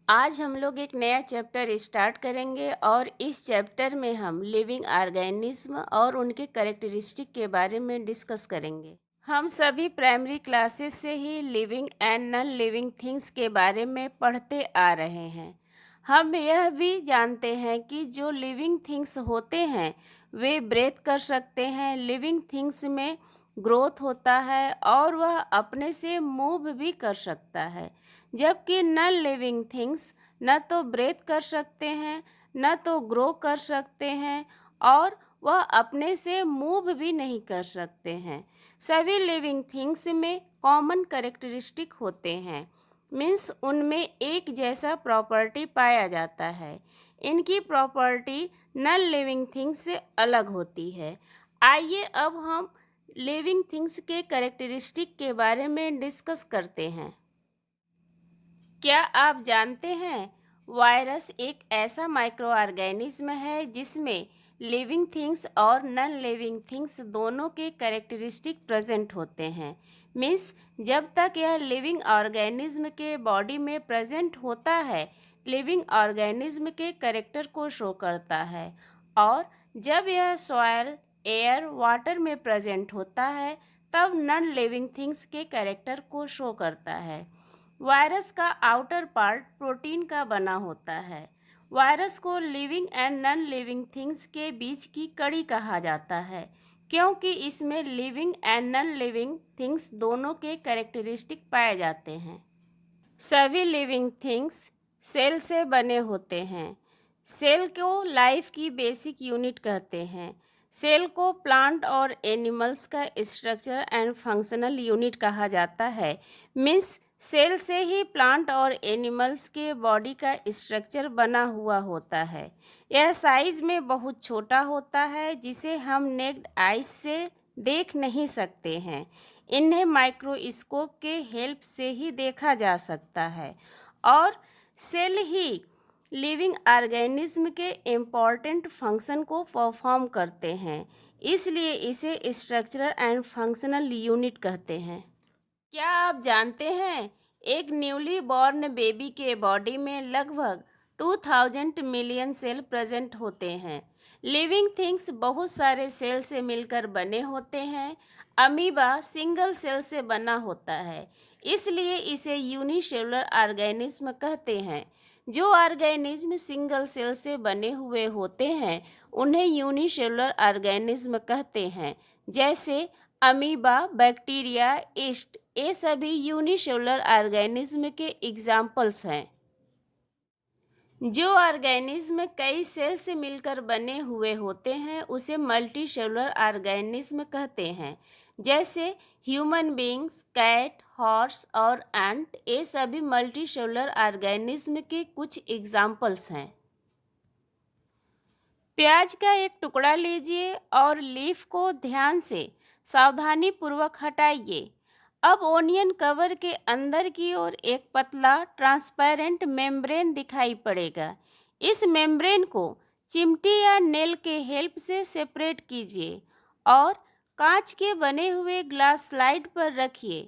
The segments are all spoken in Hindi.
आज हम लोग एक नया चैप्टर स्टार्ट करेंगे और इस चैप्टर में हम लिविंग ऑर्गेनिज्म और उनके कैरेक्टरिस्टिक के बारे में डिस्कस करेंगे। हम सभी प्राइमरी क्लासेस से ही living and non living things के बारे में पढ़ते आ रहे हैं। हम यह भी जानते हैं कि जो लिविंग थिंग्स होते हैं वे ब्रेथ कर सकते हैं, लिविंग थिंग्स में ग्रोथ होता है और वह अपने से मूव भी कर सकता है, जबकि नॉन लिविंग थिंग्स न तो ब्रेथ कर सकते हैं, न तो ग्रो कर सकते हैं और वह अपने से मूव भी नहीं कर सकते हैं। सभी लिविंग थिंग्स में कॉमन कैरेक्टरिस्टिक होते हैं, मीन्स उनमें एक जैसा प्रॉपर्टी पाया जाता है। इनकी प्रॉपर्टी नॉन लिविंग थिंग्स से अलग होती है। आइए अब हम लिविंग थिंग्स के कैरेक्टरिस्टिक के बारे में डिस्कस करते हैं। क्या आप जानते हैं वायरस एक ऐसा माइक्रो ऑर्गेनिज्म है जिसमें लिविंग थिंग्स और नॉन लिविंग थिंग्स दोनों के कैरेक्टरिस्टिक प्रेजेंट होते हैं। मीन्स जब तक यह लिविंग ऑर्गेनिज्म के बॉडी में प्रेजेंट होता है, लिविंग ऑर्गेनिज्म के कैरेक्टर को शो करता है, और जब यह सॉयल, एयर, वाटर में प्रेजेंट होता है तब नॉन लिविंग थिंग्स के कैरेक्टर को शो करता है। वायरस का आउटर पार्ट प्रोटीन का बना होता है। वायरस को living and non living things के बीच की कड़ी कहा जाता है, क्योंकि इसमें living and non living things दोनों के कैरेक्टरिस्टिक पाए जाते हैं। सभी लिविंग थिंग्स सेल से बने होते हैं। सेल को लाइफ की बेसिक यूनिट कहते हैं। सेल को प्लांट और एनिमल्स का स्ट्रक्चर एंड फंक्शनल यूनिट कहा जाता है। मीन्स सेल से ही प्लांट और एनिमल्स के बॉडी का स्ट्रक्चर बना हुआ होता है। यह साइज में बहुत छोटा होता है, जिसे हम नेक्ड आइज से देख नहीं सकते हैं। इन्हें माइक्रोस्कोप के हेल्प से ही देखा जा सकता है, और सेल ही लिविंग ऑर्गेनिज्म के इम्पॉर्टेंट फंक्शन को परफॉर्म करते हैं, इसलिए इसे स्ट्रक्चरल एंड फंक्शनल यूनिट कहते हैं। क्या आप जानते हैं एक न्यूली बॉर्न बेबी के बॉडी में लगभग 2000 मिलियन सेल प्रेजेंट होते हैं। लिविंग थिंग्स बहुत सारे सेल से मिलकर बने होते हैं। अमीबा सिंगल सेल से बना होता है, इसलिए इसे यूनिसेलुलर ऑर्गेनिज्म कहते हैं। जो ऑर्गेनिज्म सिंगल सेल से बने हुए होते हैं उन्हें यूनिसेलुलर ऑर्गेनिज्म कहते हैं, जैसे अमीबा, बैक्टीरिया, यीस्ट, ये सभी यूनिसेलुलर ऑर्गेनिज्म के एग्जाम्पल्स हैं। जो ऑर्गेनिज्म कई सेल से मिलकर बने हुए होते हैं उसे मल्टीसेलुलर ऑर्गेनिज्म कहते हैं, जैसे ह्यूमन बींग्स, कैट, हॉर्स और एंट, ये सभी मल्टीसेलुलर ऑर्गेनिज्म के कुछ एग्जाम्पल्स हैं। प्याज का एक टुकड़ा लीजिए और लीफ को ध्यान से सावधानी पूर्वक हटाइए। अब ओनियन कवर के अंदर की ओर एक पतला ट्रांसपेरेंट मेम्ब्रेन दिखाई पड़ेगा। इस मेम्ब्रेन को चिमटी या नेल के हेल्प से सेपरेट कीजिए और कांच के बने हुए ग्लास स्लाइड पर रखिए।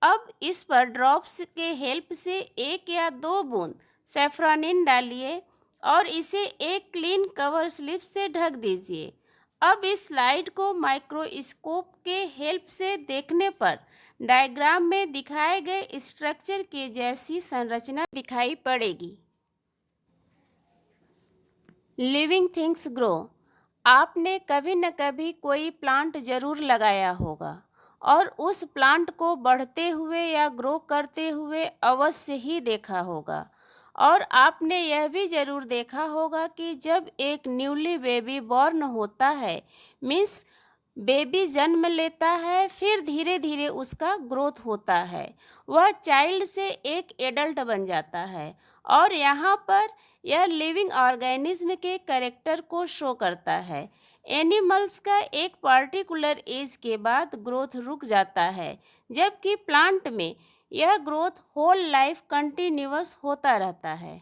अब इस पर ड्रॉप्स के हेल्प से 1 या 2 बूंद सेफ्रॉनिन डालिए और इसे एक क्लीन कवर स्लिप से ढक दीजिए। अब इस स्लाइड को माइक्रोस्कोप के हेल्प से देखने पर डायग्राम में दिखाए गए स्ट्रक्चर के जैसी संरचना दिखाई पड़ेगी। Living things grow. आपने कभी न कभी कोई प्लांट जरूर लगाया होगा और उस प्लांट को बढ़ते हुए या ग्रो करते हुए अवश्य ही देखा होगा। और आपने यह भी जरूर देखा होगा कि जब एक न्यूली बेबी बॉर्न होता है, मीन्स बेबी जन्म लेता है, फिर धीरे धीरे उसका ग्रोथ होता है, वह चाइल्ड से एक एडल्ट बन जाता है, और यहाँ पर यह लिविंग ऑर्गेनिज्म के कैरेक्टर को शो करता है। एनिमल्स का एक पार्टिकुलर एज के बाद ग्रोथ रुक जाता है, जबकि प्लांट में यह ग्रोथ होल लाइफ कंटिन्यूअस होता रहता है।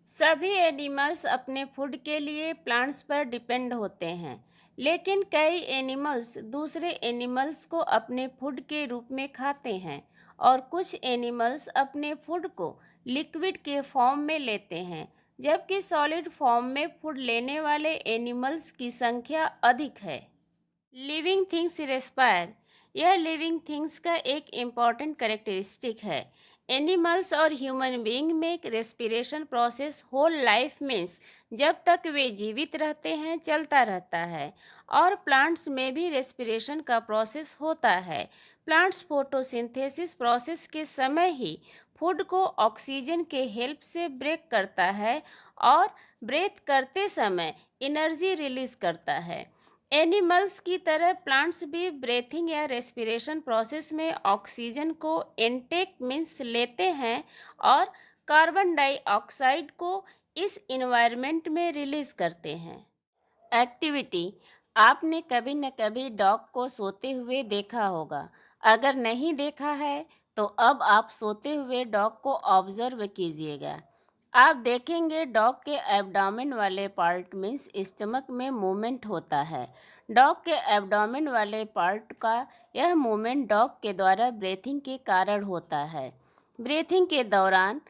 सभी एनिमल्स अपने फूड के लिए प्लांट्स पर डिपेंड होते हैं, लेकिन कई एनिमल्स दूसरे एनिमल्स को अपने फूड के रूप में खाते हैं और कुछ एनिमल्स अपने फूड को लिक्विड के फॉर्म में लेते हैं, जबकि सॉलिड फॉर्म में फूड लेने वाले एनिमल्स की संख्या अधिक है। लिविंग थिंग्स रेस्पायर, यह लिविंग थिंग्स का एक इम्पॉर्टेंट करेक्टरिस्टिक है। एनिमल्स और ह्यूमन बीइंग में respiration process whole life means जब तक वे जीवित रहते हैं चलता रहता है, और प्लांट्स में भी रेस्पिरेशन का प्रोसेस होता है। प्लांट्स फोटोसिंथेसिस प्रोसेस के समय ही फूड को ऑक्सीजन के हेल्प से ब्रेक करता है और ब्रेथ करते समय एनर्जी रिलीज करता है। एनिमल्स की तरह प्लांट्स भी ब्रीथिंग या रेस्पिरेशन प्रोसेस में ऑक्सीजन को इनटेक मीन्स लेते हैं और कार्बन डाइऑक्साइड को इस इन्वायरमेंट में रिलीज करते हैं। एक्टिविटी, आपने कभी न कभी डॉग को सोते हुए देखा होगा। अगर नहीं देखा है तो अब आप सोते हुए डॉग को ऑब्जर्व कीजिएगा। आप देखेंगे डॉग के एब्डोमेन वाले पार्ट मीन्स स्टमक में मूवमेंट होता है। डॉग के एब्डोमेन वाले पार्ट का यह मूवमेंट डॉग के द्वारा ब्रीथिंग के कारण होता है। ब्रीथिंग के दौरान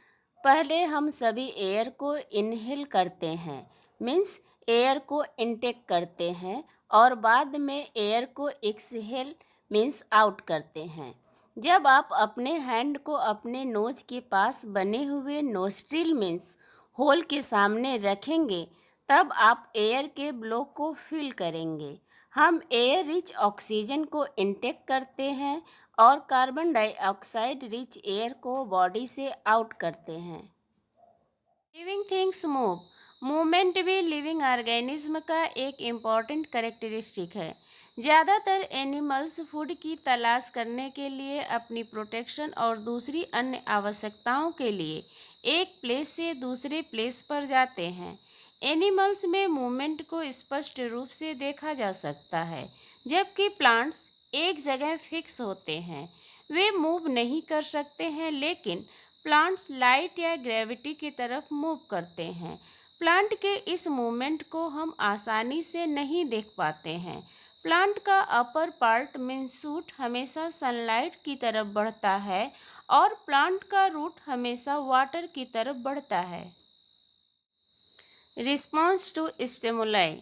पहले हम सभी एयर को इनहेल करते हैं मीन्स एयर को इनटेक करते हैं, और बाद में एयर को एक्सहेल मीन्स आउट करते हैं। जब आप अपने हैंड को अपने नोज के पास बने हुए नोस्ट्रिल मीन्स होल के सामने रखेंगे, तब आप एयर के ब्लो को फील करेंगे। हम एयर रिच ऑक्सीजन को इनटेक करते हैं और कार्बन डाइऑक्साइड रिच एयर को बॉडी से आउट करते हैं। लिविंग थिंग्स मूव, मूवमेंट भी लिविंग ऑर्गेनिज्म का एक इम्पॉर्टेंट करेक्टरिस्टिक है। ज़्यादातर एनिमल्स फूड की तलाश करने के लिए, अपनी प्रोटेक्शन और दूसरी अन्य आवश्यकताओं के लिए एक प्लेस से दूसरे प्लेस पर जाते हैं। एनिमल्स में मूवमेंट को स्पष्ट रूप से देखा जा सकता है, जबकि प्लांट्स एक जगह फिक्स होते हैं। वे मूव नहीं कर सकते हैं, लेकिन प्लांट्स लाइट या ग्रेविटी की तरफ मूव करते हैं। प्लांट के इस मूवमेंट को हम आसानी से नहीं देख पाते हैं। प्लांट का अपर पार्ट मीन्स शूट हमेशा सनलाइट की तरफ बढ़ता है और प्लांट का रूट हमेशा वाटर की तरफ बढ़ता है। रिस्पॉन्स टू स्टिमुलाई,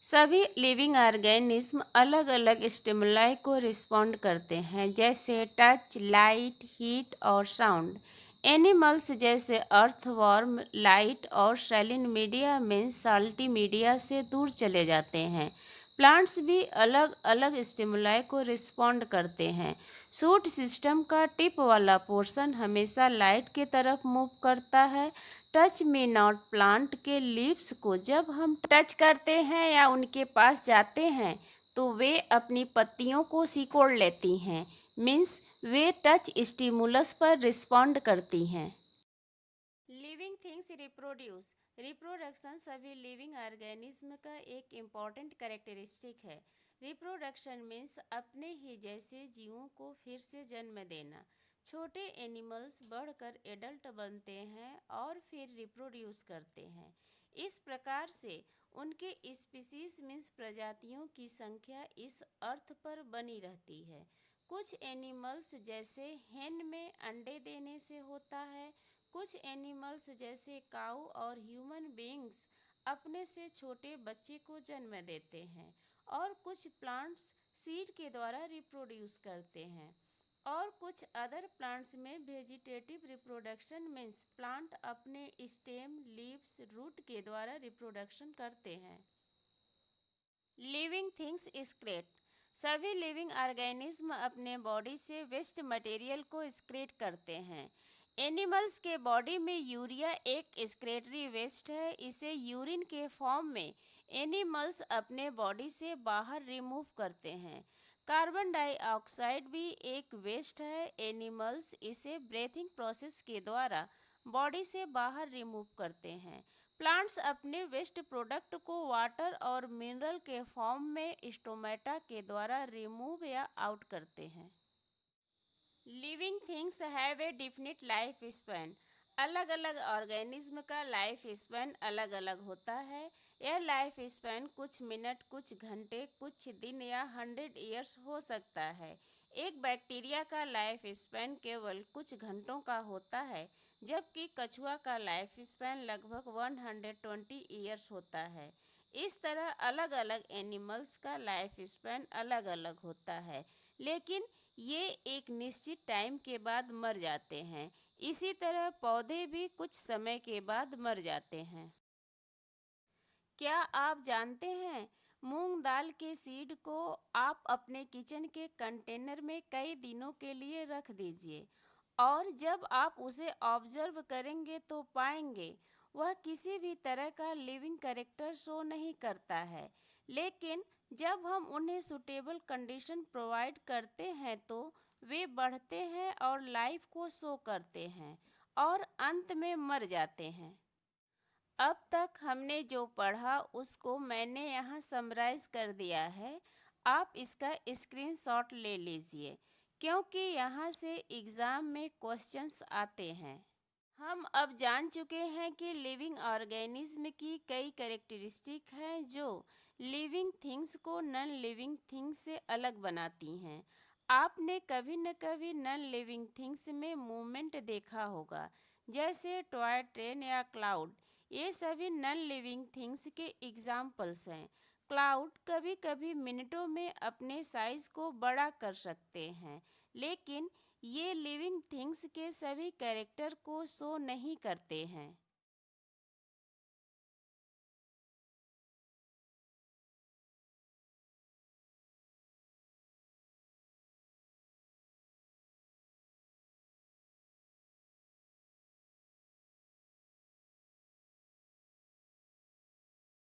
सभी लिविंग ऑर्गेनिज्म अलग अलग स्टिमुलाई को रिस्पॉन्ड करते हैं, जैसे टच, लाइट, हीट और साउंड। एनिमल्स जैसे अर्थवॉर्म लाइट और सैलिन मीडिया में साल्टी मीडिया से दूर चले जाते हैं। प्लांट्स भी अलग अलग स्टिमुलाई को रिस्पॉन्ड करते हैं। शूट सिस्टम का टिप वाला पोर्शन हमेशा लाइट की तरफ मूव करता है। टच मी नॉट, प्लांट के लीव्स को जब हम टच करते हैं या उनके पास जाते हैं तो वे अपनी पत्तियों को सिकोड़ लेती हैं, मीन्स वे टच स्टिमुलस पर रिस्पॉन्ड करती हैं। लिविंग थिंग्स रिप्रोड्यूस, रिप्रोडक्शन सभी लिविंग ऑर्गेनिज्म का एक इम्पॉर्टेंट कैरेक्टरिस्टिक है। रिप्रोडक्शन मीन्स अपने ही जैसे जीवों को फिर से जन्म देना। छोटे एनिमल्स बढ़कर एडल्ट बनते हैं और फिर रिप्रोड्यूस करते हैं। इस प्रकार से उनके स्पीसीज मीन्स प्रजातियों की संख्या इस अर्थ पर बनी रहती है। कुछ एनिमल्स जैसे हेन में अंडे देने से होता है। कुछ एनिमल्स जैसे काऊ और ह्यूमन बीइंग्स अपने से छोटे बच्चे को जन्म देते हैं, और कुछ प्लांट्स सीड के द्वारा रिप्रोड्यूस करते हैं, और कुछ अदर प्लांट्स में वेजिटेटिव रिप्रोडक्शन मीन्स प्लांट अपने स्टेम, लीव्स, रूट के द्वारा रिप्रोडक्शन करते हैं। लिविंग थिंग्स एक्सक्रीट, सभी लिविंग ऑर्गेनिज्म अपने बॉडी से वेस्ट मटेरियल को एक्सक्रीट करते हैं। एनिमल्स के बॉडी में यूरिया एक एक्सक्रीटरी वेस्ट है। इसे यूरिन के फॉर्म में एनिमल्स अपने बॉडी से बाहर रिमूव करते हैं। कार्बन डाइऑक्साइड भी एक वेस्ट है। एनिमल्स इसे ब्रीथिंग प्रोसेस के द्वारा बॉडी से बाहर रिमूव करते हैं। प्लांट्स अपने वेस्ट प्रोडक्ट को वाटर और मिनरल के फॉर्म में स्टोमेटा के द्वारा रिमूव या आउट करते हैं। Living things have a definite life span, अलग अलग ऑर्गेनिज्म का लाइफ स्पैन अलग अलग होता है। यह लाइफ स्पैन कुछ मिनट, कुछ घंटे, कुछ दिन या 100 ईयर्स हो सकता है। एक बैक्टीरिया का लाइफ स्पैन केवल कुछ घंटों का होता है, जबकि कछुआ का लाइफ स्पैन लगभग 120 ईयर्स होता है। इस तरह अलग अलग एनिमल्स का लाइफ स्पैन अलग अलग होता है, लेकिन ये एक निश्चित टाइम के बाद मर जाते हैं। इसी तरह पौधे भी कुछ समय के बाद मर जाते हैं। क्या आप जानते हैं, मूंग दाल के सीड को आप अपने किचन के कंटेनर में कई दिनों के लिए रख दीजिए, और जब आप उसे ऑब्जर्व करेंगे तो पाएंगे वह किसी भी तरह का लिविंग कैरेक्टर शो नहीं करता है। लेकिन जब हम उन्हें सूटेबल कंडीशन प्रोवाइड करते हैं तो वे बढ़ते हैं और लाइफ को शो करते हैं और अंत में मर जाते हैं। अब तक हमने जो पढ़ा उसको मैंने यहाँ समराइज कर दिया है। आप इसका स्क्रीनशॉट ले लीजिए, क्योंकि यहाँ से एग्ज़ाम में क्वेश्चंस आते हैं। हम अब जान चुके हैं कि लिविंग ऑर्गेनिज्म की कई कैरेक्टरिस्टिक हैं जो लिविंग थिंग्स को नॉन लिविंग थिंग्स से अलग बनाती हैं। आपने कभी न कभी नॉन लिविंग थिंग्स में मूवमेंट देखा होगा, जैसे टॉय ट्रेन या क्लाउड। ये सभी नॉन लिविंग थिंग्स के एग्जाम्पल्स हैं। क्लाउड कभी कभी मिनटों में अपने साइज को बड़ा कर सकते हैं, लेकिन ये लिविंग थिंग्स के सभी कैरेक्टर को शो नहीं करते हैं।